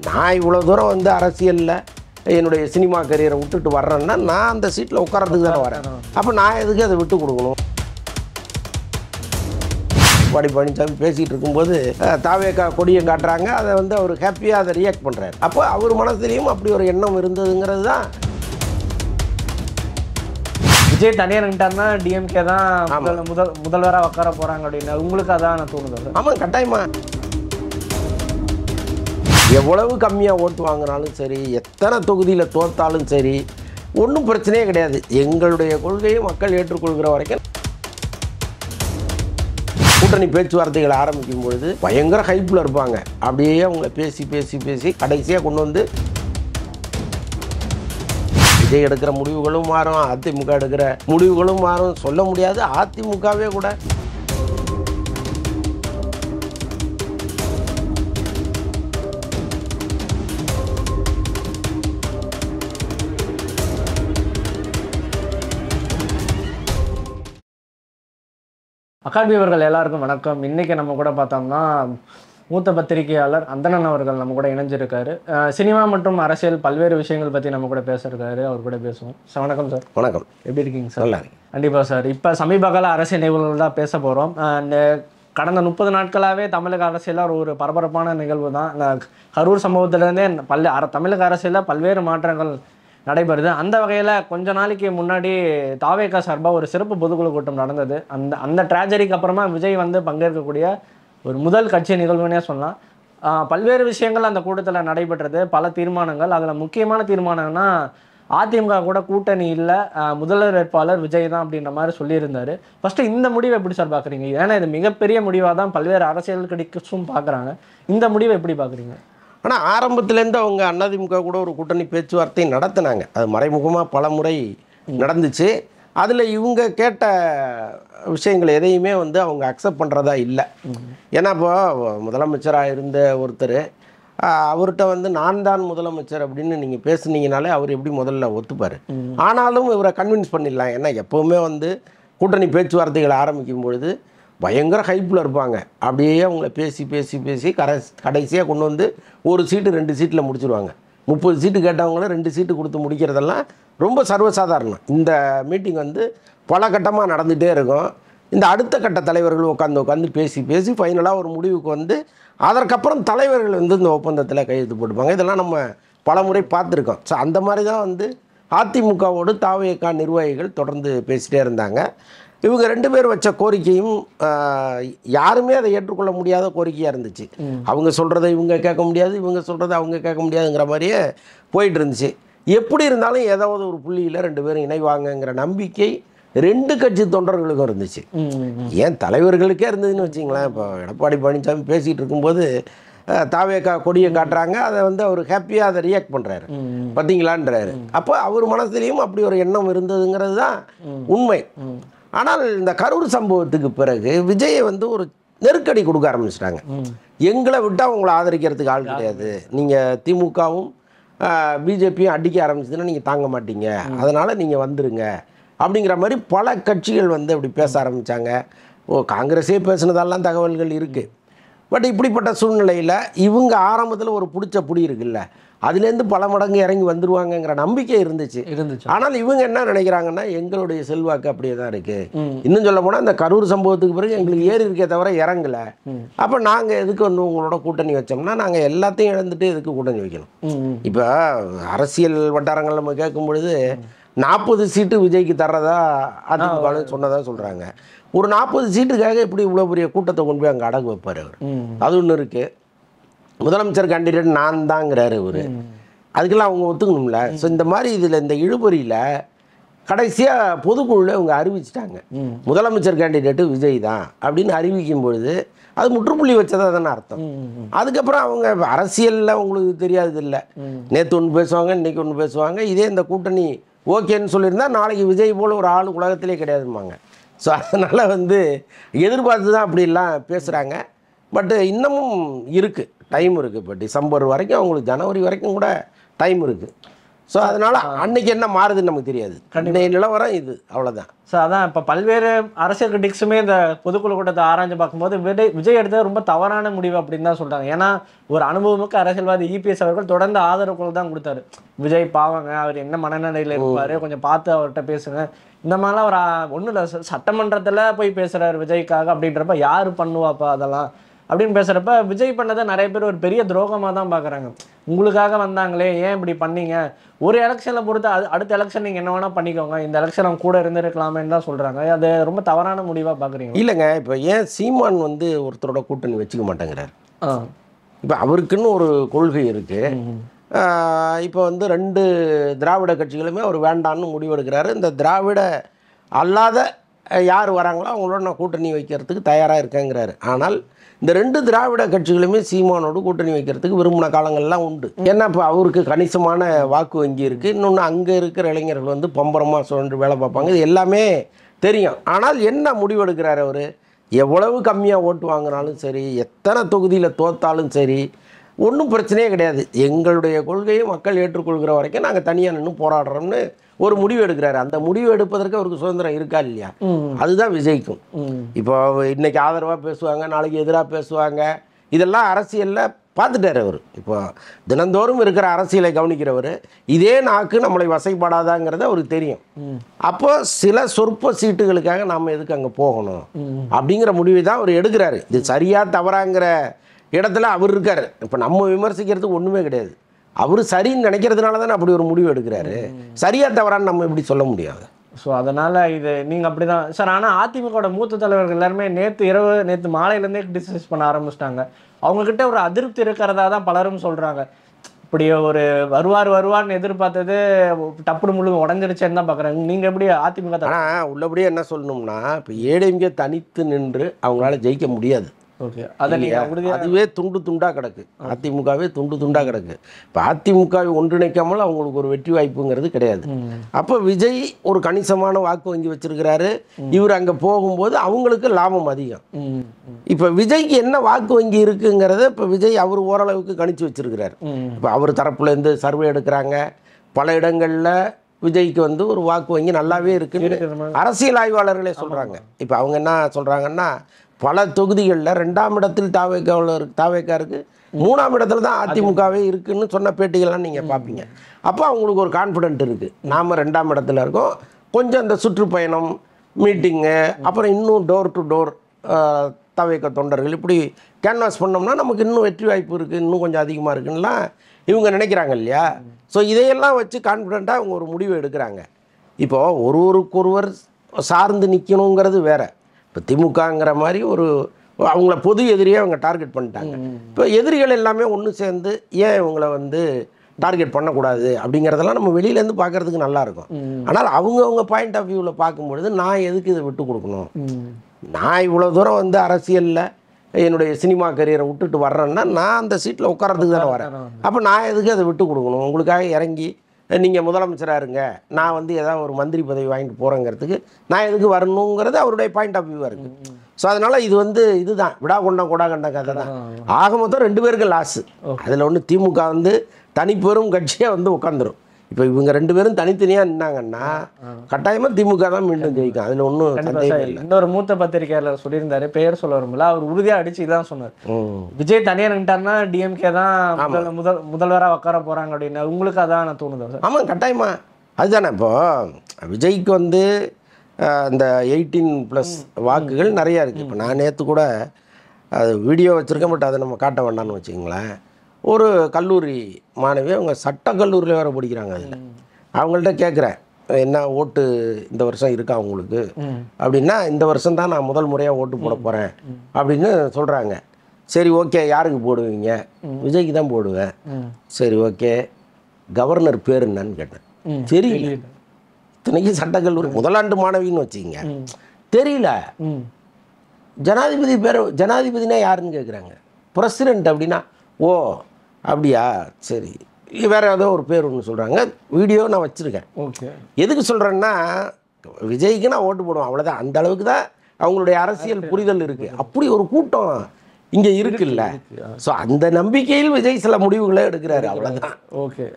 நான் இவ்வளோ தூரம் வந்து அரசியலில் என்னுடைய சினிமா கரியரை விட்டுட்டு வர்றேன்னா நான் அந்த சீட்டில் உட்காரத்துக்கு தானே வரேன். அப்போ நான் எதுக்கு அதை விட்டு கொடுக்கணும்? எடப்பாடி பழனிசாமி பேசிகிட்டு இருக்கும்போது தாவேக்கா கொடியை காட்டுறாங்க. அதை வந்து அவர் ஹாப்பியாக அதை ரியாக்ட் பண்ணுறாரு. அப்போ அவர் மனசுலேயும் அப்படி ஒரு எண்ணம் இருந்ததுங்கிறது தான். விஜய் தனியார் நின்ட்டாருன்னா டிஎம்கே தான் முதல்வராக உட்கார போகிறாங்க அப்படின்னு உங்களுக்கு அதான் தோணுது. ஆமாம், கட்டாயமாக எவ்வளவு கம்மியாக ஓட்டு வாங்கினாலும் சரி, எத்தனை தொகுதியில் தோற்றாலும் சரி, ஒன்றும் பிரச்சனையே கிடையாது. எங்களுடைய கொள்கையை மக்கள் ஏற்றுக்கொள்கிற வரைக்கும் கூட்டணி பேச்சுவார்த்தைகள் ஆரம்பிக்கும் பொழுது பயங்கர ஹைப்பில் இருப்பாங்க. அப்படியே அவங்கள பேசி பேசி பேசி கடைசியாக கொண்டு வந்து விஜய் எடுக்கிற முடிவுகளும் மாறும், அதிமுக எடுக்கிற முடிவுகளும் மாறும். சொல்ல முடியாது, அதிமுகவே கூட அகாடமி அவர்கள் எல்லாருக்கும் வணக்கம். இன்றைக்கி நம்ம கூட பார்த்தோம்னா மூத்த பத்திரிகையாளர் அந்தணன் அவர்கள் நம்ம கூட இணைஞ்சிருக்காரு. சினிமா மற்றும் அரசியல் பல்வேறு விஷயங்கள் பற்றி நம்ம கூட பேசியிருக்காரு. அவர் கூட பேசுவோம். சார் வணக்கம். சார் வணக்கம். எப்படி இருக்கீங்க சார்? நல்லா இருக்கு. கண்டிப்பாக சார். இப்போ சமீப கால அரசியல் நிகழ்வுகள் தான் பேச போகிறோம். கடந்த 30 நாட்களாகவே தமிழக அரசியலில் ஒரு பரபரப்பான நிகழ்வு தான். இந்த கரூர் சம்பவத்திலேருந்தே தமிழக அரசியலில் பல்வேறு மாற்றங்கள் நடைபெறுது. அந்த வகையில் கொஞ்ச நாளைக்கு முன்னாடி தாவேகா சார்பாக ஒரு சிறப்பு பொதுக்குழு கூட்டம் நடந்தது. அந்த ட்ராஜடிக்கு அப்புறமா விஜய் வந்து பங்கேற்கக்கூடிய ஒரு முதல் கட்சி நிகழ்வுன்னே சொல்லலாம். பல்வேறு விஷயங்கள் அந்த கூட்டத்தில் நடைபெற்றது, பல தீர்மானங்கள். அதில் முக்கியமான தீர்மானம்னா அதிமுக கூட கூட்டணி இல்லை, முதல்வர் வேட்பாளர் விஜய் தான் அப்படின்ற மாதிரி சொல்லியிருந்தார். ஃபஸ்ட்டு இந்த முடிவை எப்படி சார் பார்க்குறீங்க? ஏன்னா இது மிகப்பெரிய முடிவாக தான் பல்வேறு அரசியல் கிரிட்டிக்ஸும் பார்க்குறாங்க. இந்த முடிவை எப்படி பார்க்குறீங்க? ஆனால் ஆரம்பத்துலேருந்து அவங்க அதிமுக கூட ஒரு கூட்டணி பேச்சுவார்த்தை நடத்தினாங்க. அது மறைமுகமாக பல முறை நடந்துச்சு. அதில் இவங்க கேட்ட விஷயங்கள் எதையுமே வந்து அவங்க அக்செப்ட் பண்ணுறதா இல்லை. ஏன்னா இப்போ முதலமைச்சராக இருந்த ஒருத்தர் அவர்கிட்ட வந்து நான் தான் முதலமைச்சர் அப்படின்னு நீங்கள் பேசுனீங்கனாலே அவர் எப்படி முதல்ல ஒத்துப்பார். ஆனாலும் இவரை கன்வின்ஸ் பண்ணிடலாம். ஏன்னா எப்போவுமே வந்து கூட்டணி பேச்சுவார்த்தைகள் ஆரம்பிக்கும் பொழுது பயங்கர ஹைப்பில் இருப்பாங்க. அப்படியே அவங்கள பேசி பேசி பேசி கடைசியாக கொண்டு வந்து ஒரு சீட்டு 2 சீட்டில் முடிச்சுடுவாங்க. 30 சீட்டு கேட்டவங்கள 2 சீட்டு கொடுத்து முடிக்கிறதெல்லாம் ரொம்ப சர்வசாதாரணம். இந்த மீட்டிங் வந்து பல கட்டமாக நடந்துகிட்டே இருக்கும். இந்த அடுத்த கட்ட தலைவர்கள் உட்காந்து பேசி பேசி ஃபைனலாக ஒரு முடிவுக்கு வந்து அதற்கப்புறம் தலைவர்கள் வந்து இந்த ஒப்பந்தத்தில் கையெழுத்து போட்டுப்பாங்க. இதெல்லாம் நம்ம பல முறை பார்த்துருக்கோம். ஸோ அந்த மாதிரி தான் வந்து அதிமுகவோடு தாவேகா நிர்வாகிகள் தொடர்ந்து பேசிகிட்டே இருந்தாங்க. இவங்க 2 பேர் வச்ச கோரிக்கையும் யாருமே அதை ஏற்றுக்கொள்ள முடியாத கோரிக்கையாக இருந்துச்சு. அவங்க சொல்கிறத இவங்க கேட்க முடியாது, இவங்க சொல்கிறத அவங்க கேட்க முடியாதுங்கிற மாதிரியே போயிட்டு இருந்துச்சு. எப்படி இருந்தாலும் ஏதாவது ஒரு புள்ளியில் 2 பேரும் இணைவாங்கங்கிற நம்பிக்கை 2 கட்சி தொண்டர்களுக்கும் இருந்துச்சு. ஏன் தலைவர்களுக்கே இருந்ததுன்னு வச்சிங்களேன். இப்போ எடப்பாடி பழனிசாமி பேசிகிட்டு இருக்கும்போது தாவேக்கா கொடியை காட்டுறாங்க. அதை வந்து அவர் ஹாப்பியாக அதை ரியாக்ட் பண்ணுறாரு, பார்த்தீங்களான்றாரு. அப்போ அவர் மனசுலேயும் அப்படி ஒரு எண்ணம் இருந்ததுங்கிறது தான் உண்மை. ஆனால் இந்த கரூர் சம்பவத்துக்கு பிறகு விஜயை வந்து ஒரு நெருக்கடி கொடுக்க ஆரம்பிச்சிட்டாங்க. எங்களை விட்டால் அவங்கள ஆதரிக்கிறதுக்கு ஆள் கிடையாது, நீங்கள் திமுகவும் பிஜேபியும் அடிக்க ஆரம்பிச்சதுன்னா நீங்கள் தாங்க மாட்டீங்க, அதனால் நீங்கள் வந்துருங்க அப்படிங்கிற மாதிரி பல கட்சிகள் வந்து அப்படி பேச ஆரம்பித்தாங்க. காங்கிரஸே பேசுனதெல்லாம் தகவல்கள் இருக்குது. பட் இப்படிப்பட்ட சூழ்நிலையில் இவங்க ஆரம்பத்தில் ஒரு பிடிச்ச புடி இருக்குல்ல, அதுலேருந்து பல மடங்கு இறங்கி வந்துடுவாங்கங்கிற நம்பிக்கை இருந்துச்சு. ஆனால் இவங்க என்ன நினைக்கிறாங்கன்னா, எங்களுடைய செல்வாக்கு அப்படியே தான் இருக்குது. இன்னும் சொல்ல போனால் இந்த கரூர் சம்பவத்துக்கு பிறகு எங்களுக்கு ஏறி இருக்கே தவிர இறங்கலை. அப்போ நாங்கள் எதுக்கு வந்து உங்களோட கூட்டணி வச்சோம்னா நாங்கள் எல்லாத்தையும் இழந்துட்டு எதுக்கு கூட்டணி வைக்கணும்? இப்போ அரசியல் வட்டாரங்கள் நம்ம கேட்கும் பொழுது 40 சீட்டு விஜய்க்கு தர்றதா அதிமுக சொன்னதாக சொல்கிறாங்க. ஒரு 40 சீட்டுக்காக எப்படி இவ்வளோ பெரிய கூட்டத்தை கொண்டு போய் அங்கே அடகு வைப்பார் அவர்? அது ஒன்று இருக்குது. முதலமைச்சர் கேண்டிடேட் நான் தாங்கிறாரு அவர், அதுக்கெல்லாம் அவங்க ஒத்துக்கணும்ல. ஸோ இந்த மாதிரி இதில் இந்த இழுபறியில் கடைசியாக பொதுக்குழுவில் அவங்க அறிவிச்சிட்டாங்க முதலமைச்சர் கேண்டிடேட்டு விஜய் தான் அப்படின்னு அறிவிக்கும் பொழுது அது முற்றுப்புள்ளி வச்சதாக தானே அர்த்தம். அதுக்கப்புறம் அவங்க அரசியலில் உங்களுக்கு தெரியாது இல்லை, நேற்று ஒன்று பேசுவாங்க, இன்றைக்கி ஒன்று பேசுவாங்க. இதே இந்த கூட்டணி ஓகேன்னு சொல்லியிருந்தா நாளைக்கு விஜய் போல் ஒரு ஆள் உலகத்திலே கிடையாதுமாங்க. ஸோ அதனால் வந்து எதிர்பார்த்து தான் அப்படிலாம் பேசுகிறாங்க. பட்டு இன்னமும் இருக்குது, டைம் இருக்குது. இப்போ டிசம்பர் வரைக்கும், அவங்களுக்கு ஜனவரி வரைக்கும் கூட டைம் இருக்குது. ஸோ அதனால் அன்னைக்கு என்ன மாறுதுன்னு நமக்கு தெரியாது. இன்றைய நிலவரம் இது, அவ்வளோதான். ஸோ அதான் இப்போ பல்வேறு அரசியல் கிரிட்டிக்ஸுமே இந்த பொதுக்குழு கூட்டத்தை ஆராய்ஞ்சு பார்க்கும்போது விஜய் எடுத்தது ரொம்ப தவறான முடிவு அப்படின்னு தான் சொல்கிறாங்க. ஏன்னா ஒரு அனுபவமிக்க அரசியல்வாதி இபிஎஸ் அவர்கள் தொடர்ந்து ஆதரவுக்குள் தான் கொடுத்தாரு. விஜய் பாவங்க, அவர் என்ன மனநிலையில் இருப்பார், கொஞ்சம் பார்த்து அவர்கிட்ட பேசுங்க, இந்த மாதிரிலாம் ஒரு ஒன்றும் இல்லை, சட்டமன்றத்தில் போய் பேசுகிறாரு விஜய்க்காக அப்படின்றப்ப யார் பண்ணுவாப்பா அதெல்லாம் அப்படின்னு பேசுகிறப்ப விஜய் பண்ணதை நிறைய பேர் ஒரு பெரிய துரோகமாக தான் பார்க்குறாங்க. உங்களுக்காக வந்தாங்களே, ஏன் இப்படி பண்ணீங்க, ஒரு எலெக்ஷனில் பொறுத்து அடுத்த எலெக்ஷன் நீங்கள் என்ன வேணால் பண்ணிக்கோங்க, இந்த எலெக்ஷன் அவங்க கூட இருந்திருக்கலாமேன்னு தான் சொல்கிறாங்க. அது ரொம்ப தவறான முடிவாக பார்க்குறீங்க? இல்லைங்க, இப்போ ஏன் சீமான் வந்து ஒருத்தரோட கூட்டணி வச்சுக்க மாட்டேங்கிறார்? இப்போ அவருக்குன்னு ஒரு கொள்கை இருக்குது. இப்போ வந்து 2 திராவிட கட்சிகளுமே அவர் வேண்டான்னு முடிவெடுக்கிறாரு. இந்த திராவிட அல்லாத யார் வராங்களோ அவங்களோட நான் கூட்டணி வைக்கிறதுக்கு தயாராக இருக்கேங்கிறாரு. ஆனால் இந்த 2 திராவிட கட்சிகளுமே சீமானோடு கூட்டணி வைக்கிறதுக்கு விரும்பின காலங்கள்லாம் உண்டு. ஏன்னா இப்போ அவருக்கு கணிசமான வாக்கு வங்கி இருக்குது. இன்னொன்று அங்கே இருக்கிற இளைஞர்கள் வந்து பம்பரமாக சுழன்று வேலை பார்ப்பாங்க. இது எல்லாமே தெரியும். ஆனால் என்ன முடிவெடுக்கிறார் அவர்? எவ்வளவு கம்மியாக ஓட்டு வாங்கினாலும் சரி, எத்தனை தொகுதியில் தோத்தாலும் சரி, ஒன்றும் பிரச்சனையே கிடையாது, எங்களுடைய கொள்கையை மக்கள் ஏற்றுக்கொள்கிற வரைக்கும் நாங்கள் தனியாக நின்று போராடுறோம்னு ஒரு முடிவு எடுக்கிறாரு. அந்த முடிவு எடுப்பதற்கு அவருக்கு சுதந்திரம் இருக்கா இல்லையா? அதுதான் விஜய்க்கும். இப்போ இன்னைக்கு ஆதரவாக பேசுவாங்க, நாளைக்கு எதிராக பேசுவாங்க, இதெல்லாம் அரசியலில் பார்த்துட்டார் அவர். இப்போ தினந்தோறும் இருக்கிற அரசியலை கவனிக்கிறவர். இதே நாக்கு நம்மளை வசைப்படாதாங்கிறது அவருக்கு தெரியும். அப்போ சில சொற்ப சீட்டுகளுக்காக நாம் எதுக்கு அங்கே போகணும் அப்படிங்கிற முடிவை தான் அவர் எடுக்கிறாரு. இது சரியா தவறாங்கிற இடத்துல அவர் இருக்கார். இப்போ நம்ம விமர்சிக்கிறதுக்கு ஒன்றுமே கிடையாது. அவர் சரின்னு நினைக்கிறதுனால தானே அப்படி ஒரு முடிவு எடுக்கிறாரு. சரியா தவறான்னு நம்ம எப்படி சொல்ல முடியாது. ஸோ அதனால் இது நீங்கள் அப்படி தான் சார். ஆனால் அதிமுகவோட மூத்த தலைவர்கள் எல்லாருமே நேற்று மாலையிலேருந்தே கிரிட்டிசைஸ் பண்ண ஆரம்பிச்சிட்டாங்க. அவங்கக்கிட்ட ஒரு அதிருப்தி இருக்கிறதா தான் பலரும் சொல்கிறாங்க. இப்படி ஒரு வருவார்னு எதிர்பார்த்தது டப்புனு முழுங்க உடஞ்சிருச்சேன்னு தான் பார்க்குறாங்க. நீங்கள் எப்படி அதிமுக? ஆனால் உள்ளபடியே என்ன சொல்லணும்னா, இப்போ ஏடிஎம்கே தனித்து நின்று அவங்களால ஜெயிக்க முடியாது. ஓகே, அதுவே துண்டு துண்டாக கிடக்கு. அதிமுகவே துண்டு துண்டாக கிடக்கு. இப்போ அதிமுகவை ஒன்றிணைக்காமல் அவங்களுக்கு ஒரு வெற்றி வாய்ப்புங்கிறது கிடையாது. அப்போ விஜய் ஒரு கணிசமான வாக்கு வங்கி வச்சிருக்கிறாரு. இவர் அங்கே போகும்போது அவங்களுக்கு லாபம் அதிகம். இப்போ விஜய்க்கு என்ன வாக்கு வங்கி இருக்குங்கிறத இப்போ விஜய் அவர் ஓரளவுக்கு கணிச்சு வச்சிருக்கிறார். இப்போ அவர் தரப்புலேருந்து சர்வே எடுக்கிறாங்க. பல இடங்களில் விஜய்க்கு வந்து ஒரு வாக்கு வங்கி நல்லாவே இருக்குன்னு அரசியல் ஆய்வாளர்களே சொல்கிறாங்க. இப்போ அவங்க என்ன சொல்கிறாங்கன்னா, பல தொகுதிகளில் 2ஆம் இடத்தில் தாவேக்கா இருக்குது, 3ஆம் இடத்துல தான் அதிமுகவே இருக்குன்னு சொன்ன பேட்டிகள்லாம் நீங்கள் பார்ப்பீங்க. அப்போ அவங்களுக்கு ஒரு கான்ஃபிடென்ட் இருக்குது, நாம் 2ஆம் இடத்துல இருக்கோம். கொஞ்சம் இந்த சுற்றுப்பயணம், மீட்டிங்கு, அப்புறம் இன்னும் டோர் டு டோர் தாவேக்கா தொண்டர்கள் இப்படி கேன்வாஸ் பண்ணோம்னா நமக்கு இன்னும் வெற்றி வாய்ப்பு இருக்குது, இன்னும் கொஞ்சம் அதிகமாக இருக்குன்னுலாம் இவங்க நினைக்கிறாங்க இல்லையா? ஸோ இதையெல்லாம் வச்சு கான்ஃபிடெண்ட்டாக அவங்க ஒரு முடிவு எடுக்கிறாங்க. இப்போது ஒருவருக்கொருவர் சார்ந்து நிற்கணுங்கிறது வேறு. இப்போ திமுகங்கிற மாதிரி அவங்கள பொது எதிரியை அவங்க டார்கெட் பண்ணிட்டாங்க. இப்போ எதிரிகள் எல்லாமே ஒன்று சேர்ந்து ஏன் இவங்களை வந்து டார்கெட் பண்ணக்கூடாது அப்படிங்கிறதெல்லாம் நம்ம வெளியிலேருந்து பார்க்குறதுக்கு நல்லாயிருக்கும். ஆனால் அவங்கவுங்க பாயிண்ட் ஆஃப் வியூவில் பார்க்கும்பொழுது நான் எதுக்கு இதை விட்டு கொடுக்கணும், நான் இவ்வளோ தூரம் வந்து அரசியலில் என்னுடைய சினிமா கரியரை விட்டுட்டு வர்றேன்னா நான் அந்த சீட்டில் உட்காரத்துக்கு தானே வரேன். அப்போ நான் எதுக்கு அதை விட்டு கொடுக்கணும்? உங்களுக்காக இறங்கி நீங்கள் முதலமைச்சராக இருங்க, நான் வந்து ஏதாவது ஒரு மந்திரி பதவி வாங்கிட்டு போகிறேங்கிறதுக்கு நான் எதுக்கு வரணுங்கிறது அவருடைய பாயிண்ட் ஆஃப் வியூவாக இருக்குது. ஸோ அதனால் இது வந்து இதுதான் விடா கொண்டா கதை தான். ஆக மொத்தம் 2 பேருக்கு லாஸு. அதில் ஒன்று திமுக வந்து தனிப்பெரும் கட்சியாக வந்து உட்காந்துரும். இப்போ இவங்க 2 பேரும் தனித்தனியாக நின்னாங்கன்னா கட்டாயமாக திமுக தான் மீண்டும் ஜெயிக்கும். அதில் ஒன்றும் சந்தேகம் இல்லை. இன்னொரு மூத்த பத்திரிகையாளர் சொல்லியிருந்தாரு, பெயர் சொல்ல வரும்ல, அவர் உறுதியாக அடிச்சு தான் சொன்னார், விஜய் தனியாக நின்ட்டாருன்னா டிஎம்கே தான் முதல்வராக உட்கார போகிறாங்க அப்படின்னு. உங்களுக்கு அதான் நான் தோணுது? ஆமாம், கட்டாயமாக அதுதானே. இப்போது விஜய்க்கு வந்து இந்த 18+ வாக்குகள் நிறையா இருக்குது. இப்போ நான் நேற்று கூட அது வீடியோ வச்சுருக்கேன், பட் அதை நம்ம காட்ட வேண்டாம்னு வச்சுக்கோங்களேன். ஒரு கல்லூரி மாணவி, அவங்க சட்டக்கல்லூரியில் வேறு படிக்கிறாங்க. அதில் அவங்கள்ட்ட கேட்குறேன், என்ன ஓட்டு இந்த வருஷம் இருக்கா அவங்களுக்கு அப்படின்னா, இந்த வருஷம் தான் நான் முதல் முறையாக ஓட்டு போட போகிறேன் அப்படின்னு சொல்கிறாங்க. சரி, ஓகே, யாருக்கு போடுவீங்க? விஜய்க்கு தான் போடுவேன். சரி, ஓகே, கவர்னர் பேர் என்னன்னு கேட்டேன். தெரியல. இத்தனைக்கு சட்டக்கல்லூரி முதலாண்டு மாணவின்னு வச்சுக்கிங்க, தெரியல. ஜனாதிபதி பேர், ஜனாதிபதினா யாருன்னு கேட்குறாங்க. பிரசிடென்ட் அப்படின்னா, ஓ அப்படியா, சரி, வேறு ஏதோ ஒரு பேர் ஒன்று சொல்கிறாங்க. வீடியோ நான் வச்சுருக்கேன். ஓகே, எதுக்கு சொல்கிறேன்னா, விஜய்க்கு நான் ஓட்டு போடுவேன், அவ்வளோதான். அந்த அளவுக்கு தான் அவங்களுடைய அரசியல் புரிதல் இருக்குது. அப்படி ஒரு கூட்டம் இங்கே இருக்குல்ல. ஸோ அந்த நம்பிக்கையில் விஜய் சில முடிவுகளை எடுக்கிறாரு, அவ்வளோதான். ஓகே.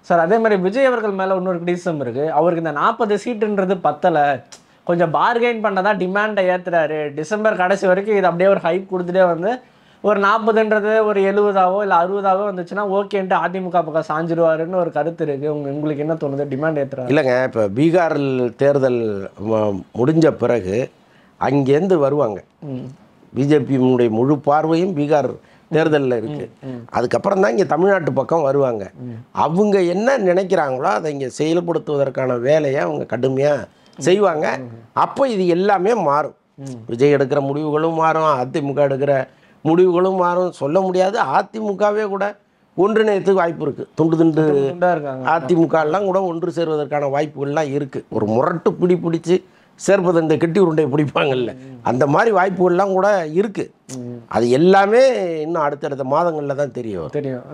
சார் அதே மாதிரி விஜய் அவர்கள் மேலே இன்னொரு கிரிட்டிசிசம் இருக்குது. அவருக்கு இந்த 40 சீட்டுன்றது பத்தலை, கொஞ்சம் பார்கெயின் பண்ணதான் டிமாண்டை ஏற்றுறாரு. டிசம்பர் கடைசி வரைக்கும் இது அப்படியே ஒரு ஹைப் கொடுத்துட்டே வந்து ஒரு 40ன்றது ஒரு 70ஆவோ இல்லை 60ஆவோ வந்துச்சுன்னா ஓகேன்ட்டு அதிமுக பக்கம் சாஞ்சிருவாருன்னு ஒரு கருத்து இருக்குது. உங்களுக்கு என்ன தோணுது? டிமாண்ட் ஏற்றுறாரு? இல்லைங்க, இப்போ பீகார் தேர்தல் முடிஞ்ச பிறகு அங்கேருந்து வருவாங்க. பிஜேபியினுடைய முழு பார்வையும் பீகார் தேர்தலில் இருக்குது. அதுக்கப்புறம் தான் இங்கே தமிழ்நாட்டு பக்கம் வருவாங்க. அவங்க என்ன நினைக்கிறாங்களோ அதை இங்கே செயல்படுத்துவதற்கான வேலையை அவங்க கடுமையாக செய்வாங்க. அப்போ இது எல்லாமே மாறும். விஜய் எடுக்கிற முடிவுகளும் மாறும், அதிமுக எடுக்கிற முடிவுகளும் மாறும். சொல்ல முடியாது, அதிமுகவே கூட ஒன்றிணையத்துக்கு வாய்ப்பு இருக்குது. துண்டு துண்டு அதிமுகலாம் கூட ஒன்று சேர்வதற்கான வாய்ப்புகள்லாம் இருக்குது. ஒரு முரட்டு பிடிச்சி சேர்ப்பது, இந்த கெட்டி உருண்டை பிடிப்பாங்கல்ல, அந்த மாதிரி வாய்ப்புகள்லாம் கூட இருக்குது. அது எல்லாமே இன்னும் அடுத்தடுத்த மாதங்களில் தான் தெரியும்.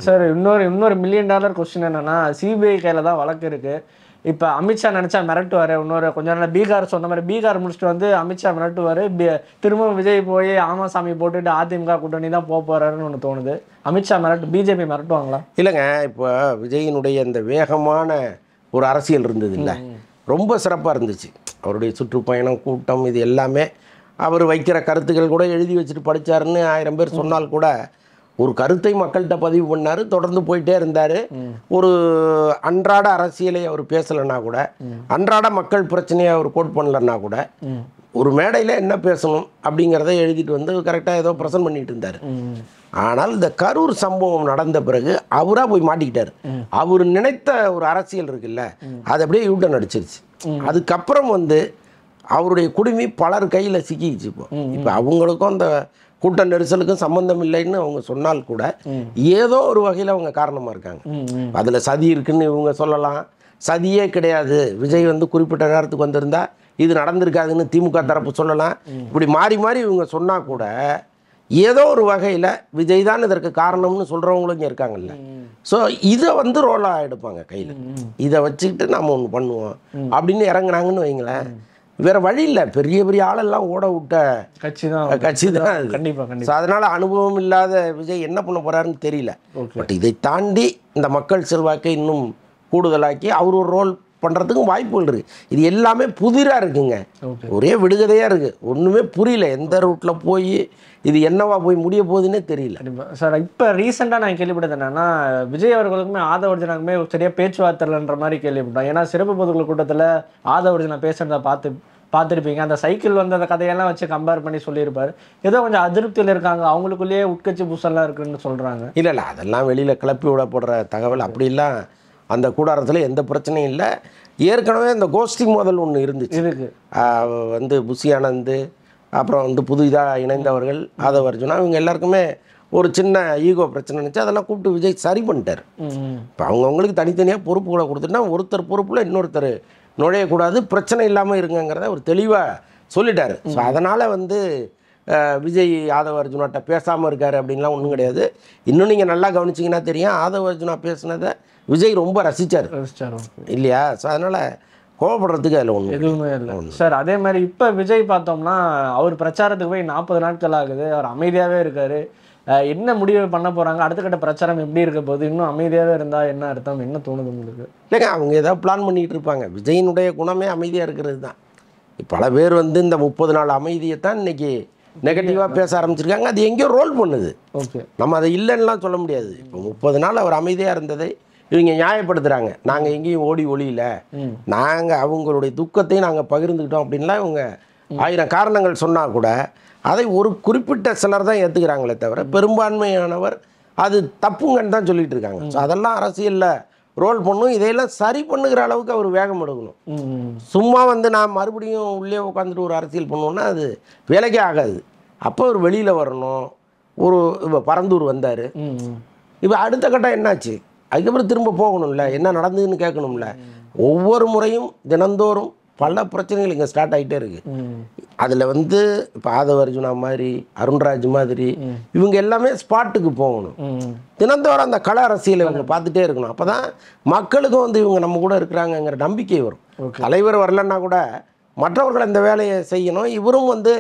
சார் இன்னொரு $1 மில்லியன் கொஸ்டின் என்னென்னா, சிபிஐ கையில் தான் வழக்கு இருக்குது. இப்போ அமித்ஷா நினச்சா மிரட்டுவார். இன்னொரு கொஞ்ச நாள் பீகார் சொன்ன மாதிரி பீகார் முடிச்சுட்டு வந்து அமித்ஷா மிரட்டுவார். திரும்பவும் விஜய் போய் ஆமாசாமி போட்டுட்டு அதிமுக கூட்டணி தான் போகிறாருன்னு ஒன்று தோணுது. அமித்ஷா பிஜேபி மிரட்டுவாங்களா? இல்லைங்க, இப்போ விஜயினுடைய இந்த வேகமான ஒரு அரசியல் இருந்தது இல்லை, ரொம்ப சிறப்பாக இருந்துச்சு. அவருடைய சுற்றுப்பயணம், கூட்டம், இது எல்லாமே அவர் வைக்கிற கருத்துக்கள் கூட எழுதி வச்சுட்டு படித்தாருன்னு 1000 பேர் சொன்னால் கூட ஒரு கருத்தை மக்கள்கிட்ட பதிவு பண்ணார், தொடர்ந்து போயிட்டே இருந்தார். ஒரு அன்றாட அரசியலை அவர் பேசலைன்னா கூட, அன்றாட மக்கள் பிரச்சனையை அவர் கோட் பண்ணலன்னா கூட, ஒரு மேடையில் என்ன பேசணும் அப்படிங்கிறத எழுதிட்டு வந்து கரெக்டாக ஏதோ ப்ரெசன்ட் பண்ணிட்டு இருந்தார். ஆனால் இந்த கரூர் சம்பவம் நடந்த பிறகு அவராக போய் மாட்டிக்கிட்டார். அவர் நினைத்த ஒரு அரசியல் இருக்குல்ல, அது அப்படியே யூட்டன் அடிச்சிருச்சு. அதுக்கப்புறம் வந்து அவருடைய குடுமி பலர் கையில் சிக்கிச்சு. இப்போ அவங்களுக்கும் அந்த கூட்ட நெரிசலுக்கும் சம்பந்தம் இல்லைன்னு அவங்க சொன்னால் கூட ஏதோ ஒரு வகையில் அவங்க காரணமாக இருக்காங்க. அதில் சதி இருக்குன்னு இவங்க சொல்லலாம், சதியே கிடையாது, விஜய் வந்து குறிப்பிட்ட நேரத்துக்கு வந்திருந்தா இது நடந்திருக்காதுன்னு திமுக தரப்பு சொல்லலாம். இப்படி மாறி மாறி இவங்க சொன்னால் கூட ஏதோ ஒரு வகையில் விஜய் தான் இதற்கு காரணம்னு சொல்கிறவங்களும் இங்கே இருக்காங்கல்ல. ஸோ இதை வந்து ரோலாக எடுப்பாங்க கையில். இதை வச்சுக்கிட்டு நம்ம ஒன்று பண்ணுவோம் அப்படின்னு இறங்குனாங்கன்னு வைங்களேன், வேற வழி இல்லை. பெரிய பெரிய ஆளெல்லாம் ஓட விட்ட கட்சி தான் அது. கண்டிப்பாக. அதனால் அனுபவம் இல்லாத விஜய் என்ன பண்ண போகிறாருன்னு தெரியல. பட் இதை தாண்டி இந்த மக்கள் செல்வாக்கை இன்னும் கூடுதலாக்கி அவர் ஒரு ரோல் பண்ணுறதுக்கும் வாய்ப்புகள் இருக்குது. இது எல்லாமே புதிராக இருக்குங்க, ஒரே விடுகதையாக இருக்குது, ஒன்றுமே புரியல. எந்த ரூட்டில் போய் இது என்னவா போய் முடிய போகுதுன்னே தெரியல. சார் இப்போ ரீசெண்டாக நான் கேள்விப்பட்டது என்னன்னா, விஜய் அவர்களுக்குமே ஆதவர்ஜனாக்குமே சரியாக பேச்சுவார்த்தைன்ற மாதிரி கேள்விப்பட்டோம். ஏன்னா சிறப்பு பொதுக்குழு கூட்டத்தில் ஆதவர்ஜனா பேசுகிறத பார்த்துருப்பீங்க. அந்த சைக்கிள் வந்து அந்த கதையெல்லாம் வச்சு கம்பேர் பண்ணி சொல்லியிருப்பார். ஏதோ கொஞ்சம் அதிருப்தியில் இருக்காங்க, அவங்களுக்குள்ளேயே உட்கட்சி பூசல்லாம் இருக்குன்னு சொல்கிறாங்க. இல்லை அதெல்லாம் வெளியில் கிளப்பி விடப்படுற தகவல். அப்படிலாம் அந்த கூடாரத்தில் எந்த பிரச்சனையும் இல்லை. ஏற்கனவே இந்த கோஷ்டி மோதல் ஒன்று இருந்துச்சு. வந்து புஷி ஆனந்த், அப்புறம் வந்து புதிதாக இணைந்தவர்கள் ஆதவர்ஜுனா, இவங்க எல்லாருக்குமே ஒரு சின்ன ஈகோ பிரச்சனை இருந்துச்சு. அதெல்லாம் கூப்பிட்டு விஜய் சரி பண்ணிட்டார். இப்போ அவங்கவுங்களுக்கு தனித்தனியாக பொறுப்புகளை கொடுத்துட்டா ஒருத்தர் பொறுப்பில் இன்னொருத்தர் நுழையக்கூடாது, பிரச்சனை இல்லாமல் இருங்கிறத ஒரு தெளிவாக சொல்லிட்டார். ஸோ அதனால் வந்து விஜய் ஆதவர்ஜுனாட்ட பேசாமல் இருக்கார் அப்படின்லாம் ஒன்றும் கிடையாது. இன்னும் நீங்கள் நல்லா கவனிச்சிங்கன்னா தெரியும், ஆதவர்ஜுனா பேசுனதை விஜய் ரொம்ப ரசித்தார் இல்லையா? ஸோ அதனால் கோவப்படுறதுக்கு அதில் ஒன்று எதுவுமே இல்லை சார். அதே மாதிரி இப்போ விஜய் பார்த்தோம்னா அவர் பிரச்சாரத்துக்கு போய் 40 நாட்கள் ஆகுது, அவர் அமைதியாகவே இருக்கார். என்ன முடிவு பண்ண போகிறாங்க, அடுத்த கட்ட பிரச்சாரம் எப்படி இருக்க போகுது, இன்னும் அமைதியாகவே இருந்தால் என்ன அர்த்தம், என்ன தோணுது உங்களுக்கு? இல்லைங்க, அவங்க ஏதாவது பிளான் பண்ணிகிட்டு இருப்பாங்க. விஜயினுடைய குணமே அமைதியாக இருக்கிறது தான். பல பேர் வந்து இந்த 30 நாள் அமைதியை தான் இன்றைக்கி நெகட்டிவாக பேச ஆரம்பிச்சிருக்காங்க. அது எங்கேயோ ரோல் பண்ணுது. ஓகே, நம்ம அதை இல்லைன்னுலாம் சொல்ல முடியாது. இப்போ 30 நாள் அவர் அமைதியாக இருந்ததை இவங்க நியாயப்படுத்துகிறாங்க. நாங்கள் எங்கேயும் ஓடி ஒளியில, நாங்கள் அவங்களுடைய துக்கத்தையும் நாங்கள் பகிர்ந்துக்கிட்டோம் அப்படின்லாம் இவங்க 1000 காரணங்கள் சொன்னால் கூட அதை ஒரு குறிப்பிட்ட சிலர் தான் ஏற்றுக்கிறாங்களே தவிர பெரும்பான்மையானவர் அது தப்புங்கன்னு தான் சொல்லிட்டு இருக்காங்க. ஸோ அதெல்லாம் அரசியலில் ரோல் பண்ணும். இதையெல்லாம் சரி பண்ணுகிற அளவுக்கு அவர் வேகம் எடுக்கணும். சும்மா வந்து நான் மறுபடியும் உள்ளே உட்காந்துட்டு ஒரு அரசியல் பண்ணுவோன்னா அது வேலைக்கே ஆகாது. அப்போ ஒரு வெளியில் வரணும். ஒரு இப்போ பரந்தூர் வந்தார், இப்போ அடுத்த கட்டம் என்னாச்சு, அதுக்கப்புறம் திரும்ப போகணும்ல, என்ன நடந்ததுன்னு கேட்கணும்ல. ஒவ்வொரு முறையும் தினந்தோறும் பல பிரச்சனைகள் இங்கே ஸ்டார்ட் ஆகிட்டே இருக்குது. அதில் வந்து இப்போ ஆதவர்ஜுனா மாதிரி, அருண்ராஜ் மாதிரி இவங்க எல்லாமே ஸ்பாட்டுக்கு போகணும். தினந்தோறும் அந்த கள அரசியலை இவங்க பார்த்துட்டே இருக்கணும். அப்போ தான் மக்களுக்கும் வந்து இவங்க நம்ம கூட இருக்கிறாங்கங்கிற நம்பிக்கை வரும். தலைவர் வரலன்னா கூட மற்றவர்கள் அந்த வேலையை செய்யணும். இவரும் வந்து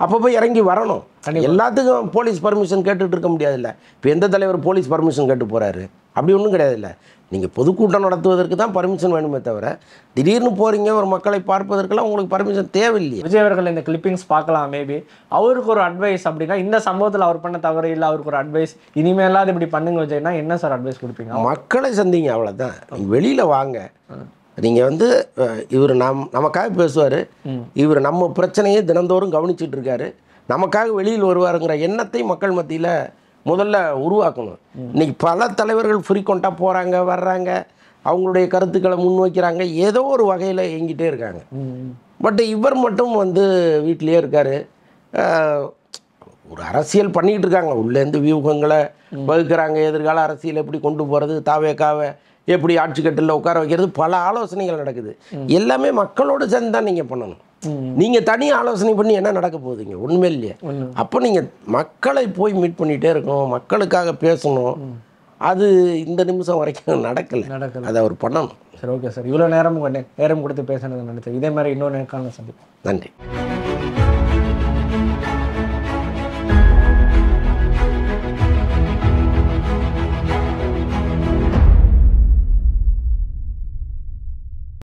அப்போ போய் இறங்கி வரணும். எல்லாத்துக்கும் போலீஸ் பர்மிஷன் கேட்டுட்டு இருக்க முடியாதுல்ல. இப்போ எந்த தலைவர் போலீஸ் பர்மிஷன் கேட்டு போகிறாரு? அப்படி ஒன்றும் கிடையாதுல்ல. நீங்கள் பொதுக்கூட்டம் நடத்துவதற்கு தான் பர்மிஷன் வேணுமே தவிர திடீர்னு போகிறீங்க ஒரு மக்களை பார்ப்பதற்கெல்லாம் உங்களுக்கு பர்மிஷன் தேவையில்லையே. விஜய் அவர்கள் இந்த கிளிப்பிங்ஸ் பார்க்கலாம். மேபி அவருக்கு ஒரு அட்வைஸ் அப்படின்னா, இந்த சம்பவத்தில் அவர் பண்ண தவறு இல்லை, அவருக்கு ஒரு அட்வைஸ் இனிமேலாவது இப்படி பண்ணுங்க விஜய்னா என்ன சார் அட்வைஸ் கொடுப்பீங்க? மக்களை சந்திங்க, அவ்வளோதான். வெளியில் வாங்க. நீங்கள் வந்து இவர் நமக்காக பேசுவார், இவர் நம்ம பிரச்சனையை தினந்தோறும் கவனிச்சிட்டு இருக்காரு, நமக்காக வெளியில் வருவாருங்கிற எண்ணத்தை மக்கள் மத்தியில் முதல்ல உருவாக்கணும். இன்னைக்கு பல தலைவர்கள் ஃப்ரீக்வெண்ட்டாக போகிறாங்க, வர்றாங்க, அவங்களுடைய கருத்துக்களை முன்வைக்கிறாங்க, ஏதோ ஒரு வகையில் இயங்கிட்டே இருக்காங்க. பட் இவர் மட்டும் வந்து வீட்டிலே இருக்கார். ஒரு அரசியல் பண்ணிக்கிட்டு இருக்காங்க, உள்ளேருந்து வியூகங்களை வகுக்கிறாங்க, எதிர்கால அரசியல் எப்படி கொண்டு போகிறது, தாவேக்காவை எப்படி ஆட்சி கட்டில் உட்கார வைக்கிறது, பல ஆலோசனைகள் நடக்குது. எல்லாமே மக்களோடு சேர்ந்து தான் நீங்கள் பண்ணணும். நீங்கள் தனி ஆலோசனை பண்ணி என்ன நடக்க போகுதுங்க? உண்மை இல்லையே. அப்போ நீங்கள் மக்களை போய் மீட் பண்ணிகிட்டே இருக்கணும், மக்களுக்காக பேசணும். அது இந்த நிமிஷம் வரைக்கும் நடக்கலை. அதை அவர் பண்ணணும். சரி, ஓகே சார். இவ்வளோ நேரம் கொடுத்து பேசுனது நினைச்சேன். இதே மாதிரி இன்னொரு நேர்காணல் சந்திப்போம். நன்றி.